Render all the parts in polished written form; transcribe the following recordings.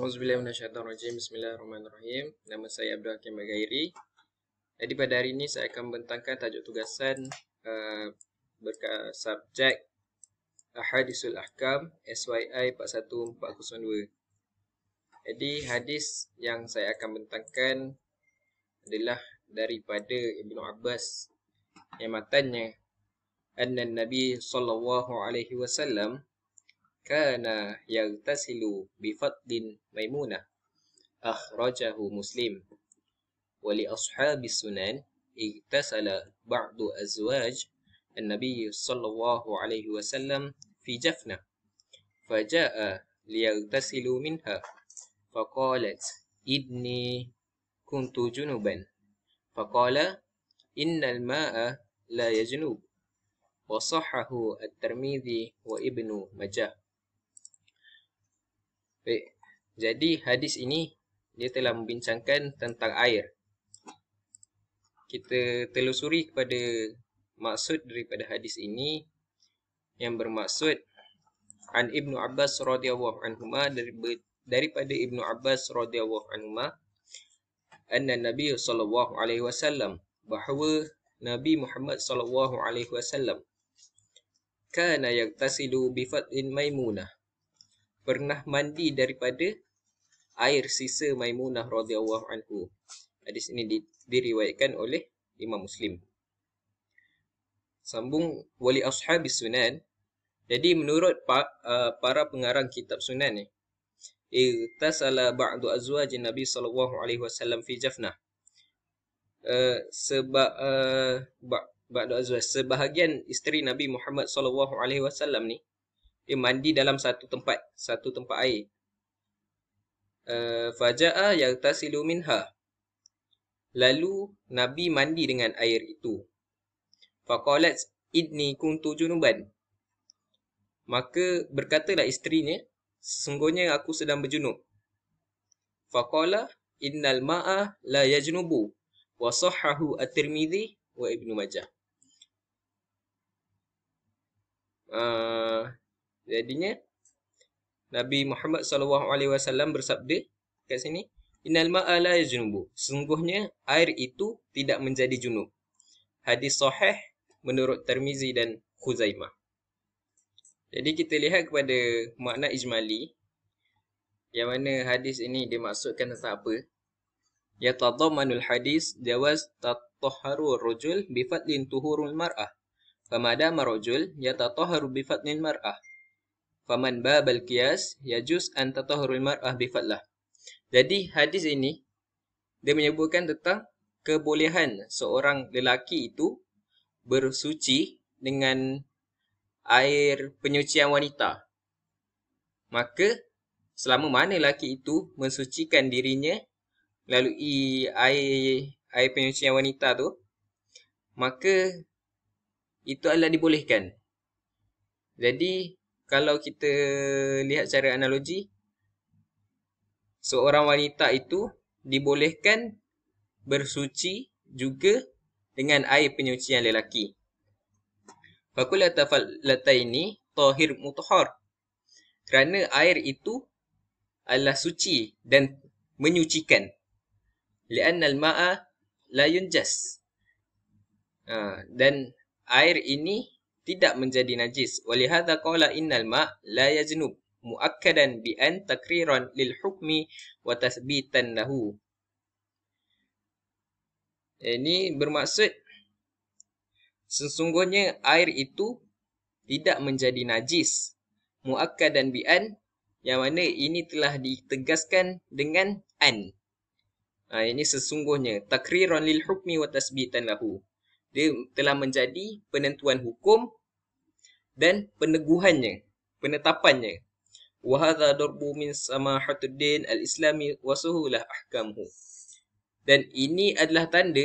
Auzubillahiminasyaitonirrajim. Bismillahirrahmanirrahim. Nama saya Abdul Hakim Bagairi. Jadi pada hari ini saya akan membentangkan tajuk tugasan subjek Ahadisul Ahkam SYI 41402. Jadi hadis yang saya akan bentangkan adalah daripada Ibnu Abbas yang matanya anna Nabi sallallahu alaihi wasallam kana yaghtasilu bi fadlin Maimunah akhrajahu Muslim wa li ashabis sunan igtasala ba'du azwaj an-nabi sallallahu alaihi wasallam fi jafna faja'a liyaghtasilu minha faqalat inni kuntu junuban faqala innal ma'a la yajnub wa sahhahu at-Tirmidzi wa Ibnu Majah. Baik, jadi hadis ini dia telah membincangkan tentang air. Kita telusuri kepada maksud daripada hadis ini yang bermaksud an Ibnu Abbas radhiyallahu anhuma daripada Ibnu Abbas radhiyallahu anhuma anna Nabi sallallahu alaihi wasallam bahawa Nabi Muhammad sallallahu alaihi wasallam kana yaghtasilu bi fadlin Maimunah, pernah mandi daripada air sisa Maimunah radhiyallahu anhu. Hadis ini diriwayatkan oleh Imam Muslim. Sambung wali ashabis sunan. Jadi menurut para pengarang kitab sunan ni, igtasala ba'du azwajin Nabi sallallahu alaihi wasallam fi jafnah. Sebahagian isteri Nabi Muhammad sallallahu alaihi wasallam ni dia mandi dalam satu tempat air. Faja'a yaghtasilu minha. Lalu Nabi mandi dengan air itu. Faqalat inni kuntu junuban. Maka berkatalah isterinya, sesungguhnya aku sedang berjunub. Faqala innal ma'a la yajnubu wa sahhahu at-Tirmidzi wa Ibnu Majah. Jadinya Nabi Muhammad sallallahu alaihi wasallam bersabda kat sini, innal ma'a la yajnubu, sesungguhnya air itu tidak menjadi junub. Hadis sahih menurut Tirmizi dan Khuzaimah. Jadi kita lihat kepada makna ijmali, yang mana hadis ini dimaksudkan tentang apa. Yatadammanul hadis jawaz tatahharu rajul bi fadlin tuhurul mar'ah. Famadama rajul yatatahharu bi fadlil mar'ah. Faman babal qiyas yajuz an tatahharul mar'ah bi fadlah. Jadi hadis ini dia menyebutkan tentang kebolehan seorang lelaki itu bersuci dengan air penyucian wanita. Maka selama mana lelaki itu mensucikan dirinya melalui air penyucian wanita tu, maka itu adalah dibolehkan. Jadi kalau kita lihat secara analogi, seorang wanita itu dibolehkan bersuci juga dengan air penyucian lelaki. Fakulata falataini tahir mutahhar. Kerana air itu adalah suci dan menyucikan. Li'annal ma'a la yunjas. Dan air ini tidak menjadi najis. Walihadza qala innal ma' la yajnub muakkadan bi an takriran lil hukmi wa tathbitan lahu. Ini bermaksud sesungguhnya air itu tidak menjadi najis. Muakkadan bi an, yang mana ini telah ditegaskan dengan an. Ini sesungguhnya takriran lil hukmi wa tathbitan lahu. Dia telah menjadi penentuan hukum dan peneguhannya, penetapannya. Wa hadza darbu min samahatud-din al-islami wa suhulah ahkamhu. Dan ini adalah tanda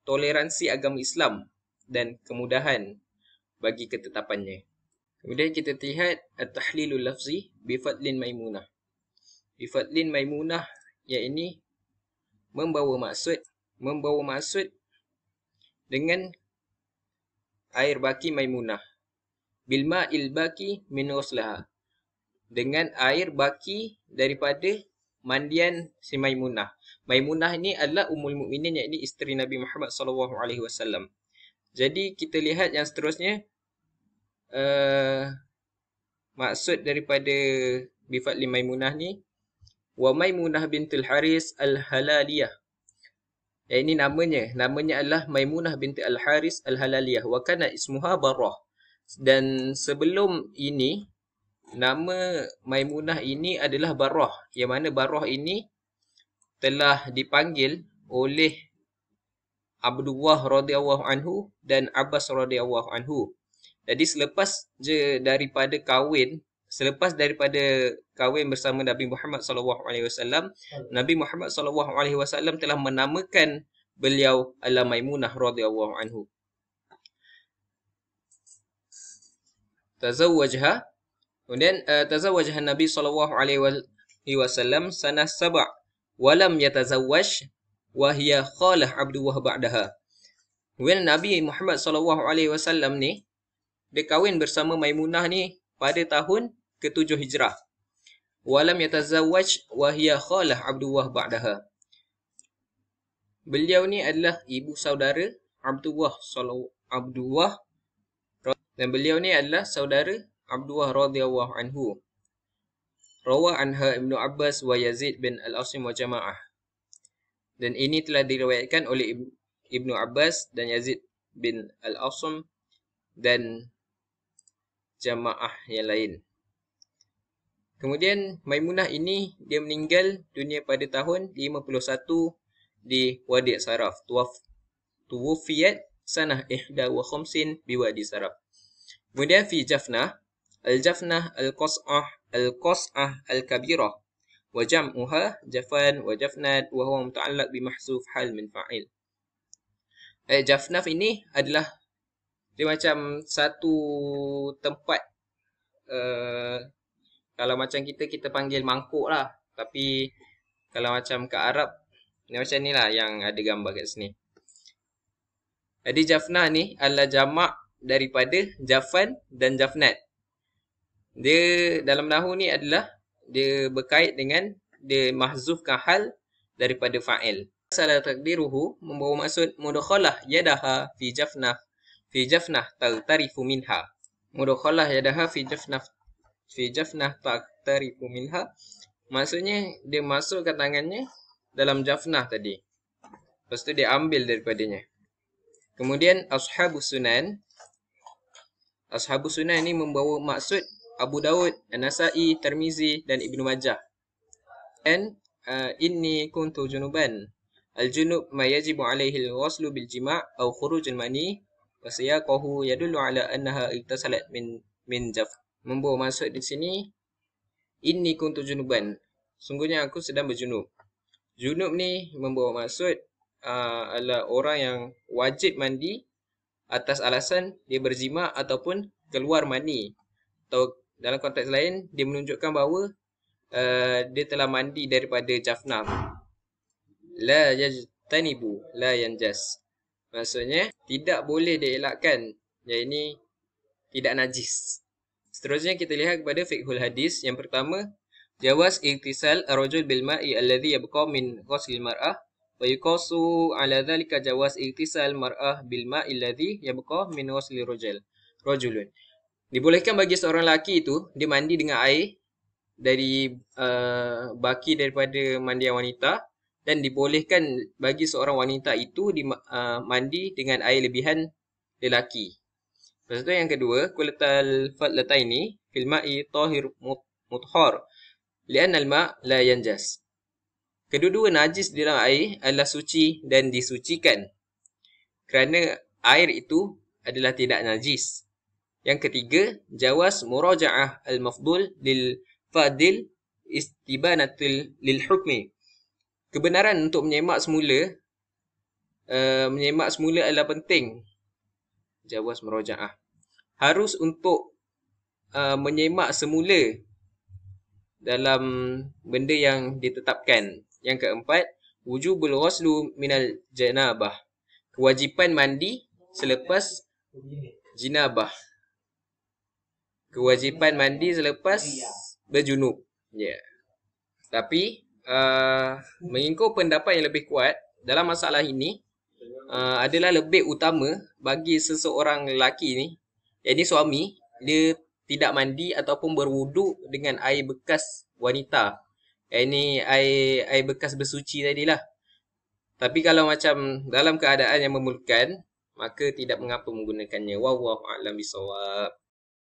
toleransi agama Islam dan kemudahan bagi ketetapannya. Kemudian kita lihat at-tahlilul lafzi bi fadlin Maimunah. Bi fadlin Maimunah, yang ini membawa maksud dengan air baki Maimunah. Bil ma'il baki min ghuslaha, dengan air baki daripada mandian si Maimunah. Maimunah ini adalah Ummul Mukminin, yakni isteri Nabi Muhammad SAW. Jadi kita lihat yang seterusnya, maksud daripada bifadli Maimunah ni, wa Maimunah bintul Haris al-Halaliyah. Ini namanya adalah Maimunah binti al-Haris al-Halaliyah. Wa kana ismuha Barrah. Dan sebelum ini, nama Maimunah ini adalah Barrah. Yang mana Barrah ini telah dipanggil oleh Abdullah radhiyallahu anhu dan Abbas radhiyallahu anhu. Jadi selepas daripada kahwin bersama Nabi Muhammad SAW, Nabi Muhammad SAW telah menamakan beliau ala Maimunah radhiyallahu anhu. Kemudian tazawwajha Nabi SAW sanah 7 walam yatazawwaj wa hiya khalah Abdullah ba'daha. Kemudian Nabi Muhammad SAW ni dia kahwin bersama Maimunah ni pada tahun ke-7 Hijrah. Walam yatazawwaj wa hiya khalah Abdullah ba'daha. Beliau ni adalah ibu saudara Abdullah dan beliau ni adalah saudara Abdullah radhiyallahu anhu. Rawah anha Ibnu Abbas wa Yazid bin Al-Asim wa Jama'ah. Dan ini telah diriwayatkan oleh Ibnu Abbas dan Yazid bin Al-Asim dan Jama'ah yang lain. Kemudian Maimunah ini dia meninggal dunia pada tahun 51 di Wadi' Saraf. Tuwufiyat sanah 51 biwadi Saraf. Kemudian fi Jafnah, al-Jafnah al-Qas'ah al-Kabirah wa jam'uha Jafan wa Jafnat wa huwa muta'allaq bi mahzuf hal min fa'il. Jafnah ini adalah dia macam satu tempat, kalau macam kita panggil mangkuk lah, tapi kalau macam ke Arab ni macam ni lah yang ada gambar kat sini. Jadi Jafnah ni adalah jamak daripada Jafan dan Jafnat. Dia dalam nahwu ni adalah dia berkait dengan dia mahzufkan hal daripada fa'il. Salah takdiruhu membawa maksud mudakhalah yadaha fi jafnah tarifu minha. Mudakhalah yadaha fi jafnah tarifu minha. Maksudnya dia masukkan tangannya dalam jafnah tadi. Lepas tu dia ambil daripadanya. Kemudian Ashabus Sunan ni membawa maksud Abu Daud, An-Nasa'i, Tirmizi dan Ibnu Majah. Dan inni kuntu junuban. Al-junub ma yajibu alaihi al-ghuslu bil jima' aw khuruj al-mani wa siyaqahu yadullu ala annaha iktasalat min jaf. Membawa maksud di sini inni kuntu junuban. Sungguhnya aku sedang berjunub. Junub ni membawa maksud adalah orang yang wajib mandi atas alasan dia berzima ataupun keluar mani. Atau dalam konteks lain dia menunjukkan bahawa dia telah mandi daripada jafnah. La yajtanibu la yanjas. Maksudnya tidak boleh dielakkan, yang ini tidak najis. Seterusnya kita lihat kepada fiqhul hadis. Yang pertama, jawaz iktisal ar-rajul bil ma'i alladhi yabqa min ghusl al-mar'ah wa yuqasu ala dhalika jawaz iktisal mar'ah bil ma'i alladhi yabqa min ghusl rajulun. Dibolehkan bagi seorang lelaki itu dia mandi dengan air dari baki daripada mandian wanita, dan dibolehkan bagi seorang wanita itu mandi dengan air lebihan lelaki. Lepas tu yang kedua, kulatal fadlataini fil ma'i tahir muthhar li'anna al-ma' la yanjas. Kedua-dua najis di dalam air adalah suci dan disucikan kerana air itu adalah tidak najis. Yang ketiga, jawaz muraja'ah al-mafdul lil fadil istibanatul lil hukmi. Kebenaran untuk menyemak semula adalah penting. Jawaz muraja'ah. Harus untuk menyemak semula dalam benda yang ditetapkan. Yang keempat, wujubul ghuslu minal janabah. Kewajipan mandi selepas jinabah. Kewajipan mandi selepas berjunub. Ya. Yeah. Tapi mengikut pendapat yang lebih kuat dalam masalah ini adalah lebih utama bagi seseorang lelaki ni, yang ni suami, dia tidak mandi ataupun berwuduk dengan air bekas wanita. Yang ni air bekas bersuci tadilah. Tapi kalau macam dalam keadaan yang memerlukan, maka tidak mengapa menggunakannya. Wallahu a'lam bishawab.